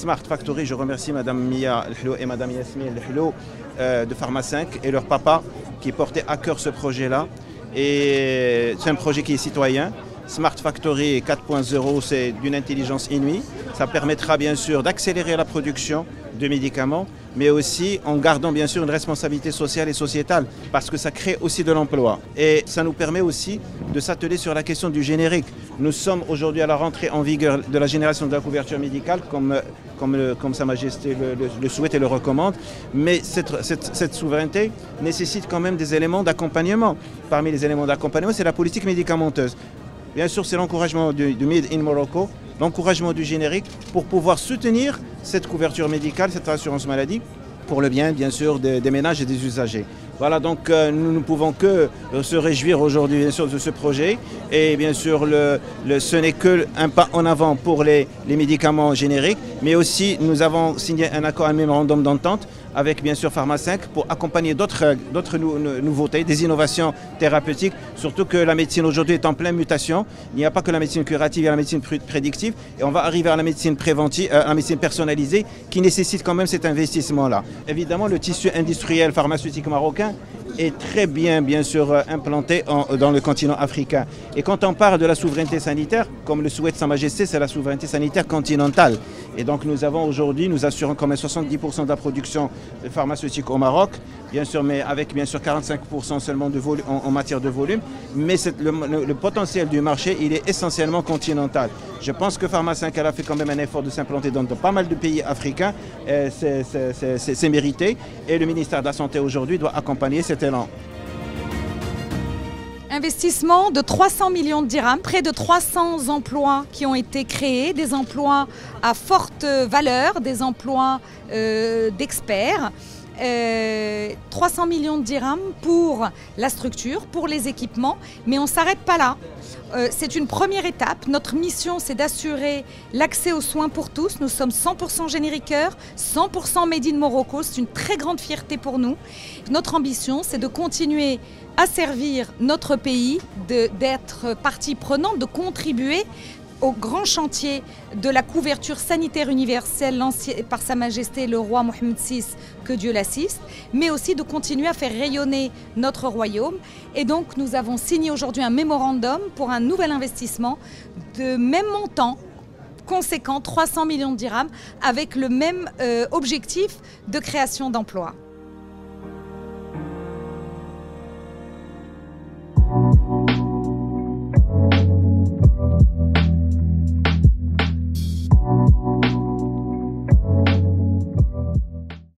Smart Factory, je remercie Madame Mia Lhlo et Madame Yasmine Lhlo de Pharma 5 et leur papa qui portaient à cœur ce projet-là. Et c'est un projet qui est citoyen. Smart Factory 4.0, c'est d'une intelligence inouïe. Ça permettra bien sûr d'accélérer la production de médicaments, mais aussi en gardant bien sûr une responsabilité sociale et sociétale, parce que ça crée aussi de l'emploi. Et ça nous permet aussi de s'atteler sur la question du générique. Nous sommes aujourd'hui à la rentrée en vigueur de la génération de la couverture médicale, comme Sa Majesté le souhaite et le recommande, mais cette souveraineté nécessite quand même des éléments d'accompagnement. Parmi les éléments d'accompagnement, c'est la politique médicamenteuse. Bien sûr, c'est l'encouragement du Made in Morocco, l'encouragement du générique pour pouvoir soutenir cette couverture médicale, cette assurance maladie, pour le bien sûr, des ménages et des usagers. Voilà, donc nous ne pouvons que se réjouir aujourd'hui, bien sûr, de ce projet. Et bien sûr, ce n'est qu'un pas en avant pour les médicaments génériques, mais aussi nous avons signé un mémorandum d'entente avec bien sûr Pharma 5 pour accompagner d'autres nouveautés, des innovations thérapeutiques, surtout que la médecine aujourd'hui est en pleine mutation. Il n'y a pas que la médecine curative, il y a la médecine prédictive et on va arriver à la médecine préventive, à la médecine personnalisée qui nécessite quand même cet investissement-là. Évidemment, le tissu industriel pharmaceutique marocain est très bien sûr implanté dans le continent africain. Et quand on parle de la souveraineté sanitaire, comme le souhaite Sa Majesté, c'est la souveraineté sanitaire continentale. Et donc nous avons aujourd'hui, nous assurons quand même 70% de la production pharmaceutique au Maroc, bien sûr, mais avec bien sûr 45% seulement de en matière de volume. Mais le potentiel du marché, il est essentiellement continental. Je pense que Pharma 5 a fait quand même un effort de s'implanter dans pas mal de pays africains. C'est mérité. Et le ministère de la Santé aujourd'hui doit accompagner cet élan. Investissement de 300 millions de dirhams, près de 300 emplois qui ont été créés, des emplois à forte valeur, des emplois d'experts. 300 millions de dirhams pour la structure, pour les équipements, mais on ne s'arrête pas là. C'est une première étape. Notre mission, c'est d'assurer l'accès aux soins pour tous. Nous sommes 100% génériqueurs, 100% Made in Morocco. C'est une très grande fierté pour nous. Notre ambition, c'est de continuer à servir notre pays, d'être partie prenante, de contribuer au grand chantier de la couverture sanitaire universelle lancée par Sa Majesté le roi Mohammed VI, que Dieu l'assiste, mais aussi de continuer à faire rayonner notre royaume. Et donc nous avons signé aujourd'hui un mémorandum pour un nouvel investissement de même montant, conséquent, 300 millions de dirhams, avec le même objectif de création d'emplois.